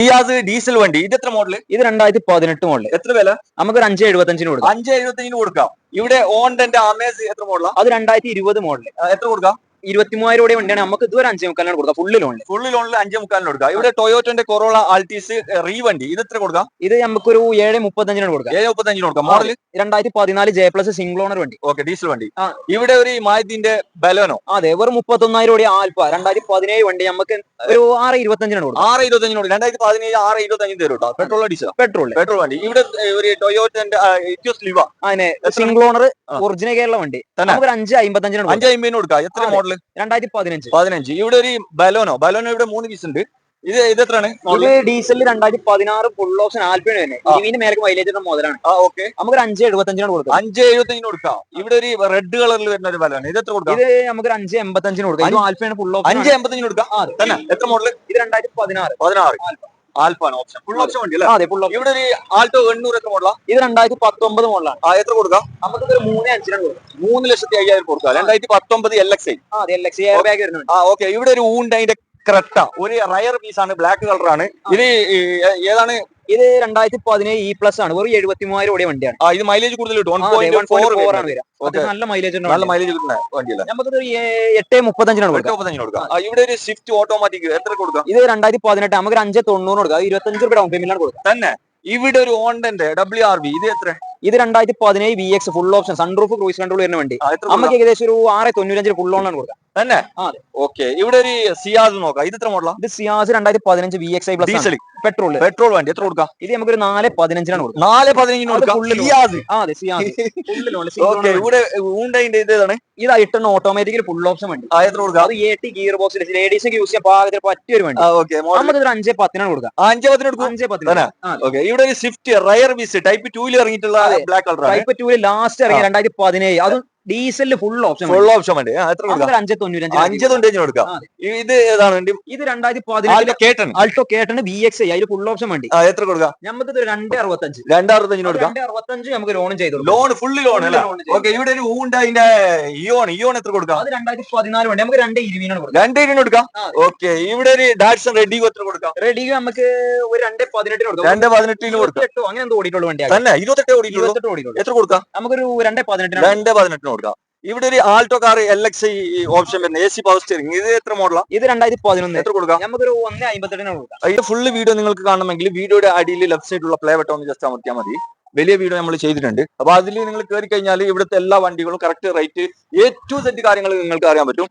Ciaz diesel വണ്ടി ഇത് എത്ര മോഡല്? ഇത് 2018 മോഡല്. എത്ര വില? നമുക്കൊരു 5.75 കൊടുക്കാം. 5.75 കൊടുക്കാം. ഇവിടെ ഓണ്ടന്റെ അമേസ് എത്ര മോഡലാ? അത് 2020 മോഡല്. എത്ര കൊടുക്കാം? 23,000 രൂപ വണ്ടിയാണ്. നമുക്ക് ഇതുവരെ 5.25 കൊടുക്കാം. ഫുള്ള് ലോണില് 5.25 കൊടുക്കാം. ഇവിടെ ടൊയോറ്റോന്റെ കൊറോള ആൾട്ടീസ് റീ വണ്ടി ഇത് എത്ര കൊടുക്കാം? ഇത് നമുക്കൊരു 7.35 കൊടുക്കാം. 7.35 കൊടുക്കാം. മോഡല് 2014 J+ സിംഗിൾ ഓണർ വണ്ടി. ഓക്കെ, ഡീസൽ വണ്ടി. ഇവിടെ ഒരു മാരുതിന്റെ ബലോനോ. അതെ, വെറും 31,000 രൂപ ആൽഫ 2017 വണ്ടി നമുക്ക് ഒരു 6.25 കൊടുക്കാം. 6.25 കൊടുക്കാം. 2017 6.25 തരും കേട്ടോ. Petrol diesel? പെട്രോൾ വണ്ടി. ഇവിടെ ഒരു ടൊയോറ്റന്റെ ലിവ അതിനെ സിംഗിൾ ഓണർ ഒറിജിനൽ കേരള വണ്ടി നമുക്ക് 5.55 5.50 കൊടുക്കാം. എത്ര മോഡല്? 2015. ഇവിടെ ഒരു ബലോനോ ഇവിടെ 3 പീസ് ഉണ്ട്. ഇത് എത്രയാണ്? ഇത് ഡീസലിൽ 2016 ഫുൾ ഓപ്ഷൻ ആൽഫയാണ് തന്നെ. ഇതിന് മേലേക്ക് മൈലേജ് മുതലാണ്. ഓക്കെ, നമുക്ക് 5.75 കൊടുക്കാം. 5.75 കൊടുക്കാം. ഇവിടെ ഒരു റെഡ് കളറിൽ വരുന്ന ഒരു ബലോന ഇത് എത്ര കൊടുക്കാം? ഇത് നമുക്ക് 5.85 കൊടുക്കാം. ഇത് ആൽഫയാണ് ഫുൾ ഓപ്ഷൻ. 5.85 കൊടുക്കാം തന്നെ. എത്ര മോഡല്? ഇത് 2016 ആൽഫാണ് ഓപ്ഷൻ. ഫുൾ ഓപ്ഷൻ വണ്ടി അല്ലേ? അതെ, ഫുൾ ഓപ്ഷൻ. ഇവിടെ ഒരു ആൾട്ടോ 800 എത്ര മോഡലാ? ഇത് 2019 മോഡലാണ്. എത്ര കൊടുക്കാം? നമുക്ക് 3.5 കൊടുക്കാം. 3,50,000 കൊടുക്കാം. 2019 LXi. അതെ, LXi എയർ ബാഗ് വരുന്നുണ്ട്. ഓക്കെ, ഇവിടെ ഒരു ഊണ്ടൈന്റെ ക്രെട്ട ഒരു റയർ പീസ് ആണ്. ബ്ലാക്ക് കളറാണ്. ഇത് ഏതാണ്? ഇത് 2017 E+ ആണ്. വെറും 73,000 രൂപ വണ്ടിയാണ്. ഇത് മൈലേജ് കൂടുതൽ കിട്ടും. 1.4 ആണ് വരിക. നല്ല മൈലേജ് കിട്ടുന്ന വണ്ടിയല്ല. നമുക്ക് 8.35 കൊടുക്കാം. ഇവിടെ ഒരു സ്വിഫ്റ്റ് ഓട്ടോമാറ്റിക് എത്ര കൊടുക്കാം? ഇത് 2018 നമുക്ക് 5.90 കൊടുക്കാം. 25 രൂപ ഡൗൺ പേയ്മെന്റാണ് കൊടുക്കാം തന്നെ. ഇവിടെ ഒരു ഹോണ്ടന്റെ WRV ഇത് എത്ര? ഇത് 2017 VX full option sunroof cruise control വരുന്ന വണ്ടി. നമുക്ക് ഏകദേശം ഒരു 6.95 ഫുൾ ഓൺ ആണ് കൊടുക്കാം തന്നെ. ഓക്കെ, ഇവിടെ ഒരു സിയാസ് നോക്കാം. ഇത് എത്ര മോഡലാ? ഇത് സിയാസ് 2015 VXi+ ഡീസൽ പെട്രോൾ വണ്ടി എത്ര കൊടുക്കാം? ഇത് നമുക്ക് ഒരു 4.15 കൊടുക്കാം. 4.15 കൊടുക്കാം. ഇവിടെ ഊണ്ടൈന്റെ ഇത് ഏതാണ്? ഇത് ഇട്ടുന്ന ഓട്ടോമാറ്റിക്കലി ഫുൾ ഓപ്ഷൻ വണ്ടി. എത്ര കൊടുക്കാം? അത് 80 ഗിയർ ബോക്സ് ലേഡീസിന് യൂസ് ചെയ്യാൻ പാകത്തിന് പറ്റിയ ഒരു വണ്ടി. നമുക്ക് 5.10 കൊടുക്കാം. 5.10. ഇവിടെ ഒരു സ്വിഫ്റ്റ് റയർ പീസ് ടൈപ്പ് 2 ഇറങ്ങിയിട്ടുള്ള ബ്ലാക്ക് കളർ. ടൈപ്പ് 2 ലാസ്റ്റ് ഇറങ്ങി 2017. അതും ഡീസലിൽ ഫുൾ ഓപ്ഷൻ വണ്ടി. എത്ര കൊടുക്കാം? 5.95 കൊടുക്കാം. ഇത് ഏതാണ് വണ്ടി? ഇത് 2017 ആൾട്ടോ കേട്ടൺ VXi. അതിൽ ഫുൾ ഓപ്ഷൻ വണ്ടി. എത്ര കൊടുക്കാം? നമുക്ക് 2.65 കൊടുക്കാം. 2.65 നമുക്ക് ലോൺ ചെയ്തു. ലോൺ ഫുള്ള് ലോൺ അല്ലേ? ഓക്കെ, ഇവിടെ ഒരു ഊണ്ടൈന്റെ ഇയോൺ എത്ര കൊടുക്കാം? അത് 2014 വണ്ടി. നമുക്ക് 2.20 കൊടുക്കാം. 2.20 കൊടുക്കാം. ഓക്കെ, ഇവിടെ ഒരു ഡാറ്റ്സൺ റെഡിഗോ എത്ര കൊടുക്കാം? റെഡിഗോ നമുക്ക് ഒരു 2.18 കൊടുക്കാം. 2.18 കൊടുക്കാം. അങ്ങനെ എന്തോ ഓടിയിട്ടുള്ള വണ്ടിയാണ് തന്നെ. 28 ഓടിയിട്ടുള്ളൂ. എത്ര കൊടുക്കാം? നമുക്കൊരു 2.18 കൊടുക്കാം. ഇവിടെ ഒരു ആൾട്ടോ കാർ LXi ഓപ്ഷൻ വരുന്നത് AC പവർ സ്റ്റിയറിംഗ് ഇത് എത്ര മോഡലാ? ഇത് 2011. എത്ര കൊടുക്കാം? നമുക്കൊരു 1.58 കൊടുക്കാം. ഇത് ഫുള്ള് വീഡിയോ നിങ്ങൾക്ക് കാണണമെങ്കിൽ വീഡിയോയുടെ അടിയിൽ ലെഫ്റ്റ് സൈഡിലുള്ള പ്ലേ ബട്ടൺ ഒന്ന് ജസ്റ്റ് അമർത്തിയാൽ മതി. വലിയ വീഡിയോ നമ്മൾ ചെയ്തിട്ടുണ്ട്. അപ്പൊ അതിൽ നിങ്ങൾ കയറി കഴിഞ്ഞാൽ ഇവിടുത്തെ എല്ലാ വണ്ടികളും correct rate A to Z കാര്യങ്ങൾ നിങ്ങൾക്ക് അറിയാൻ പറ്റും.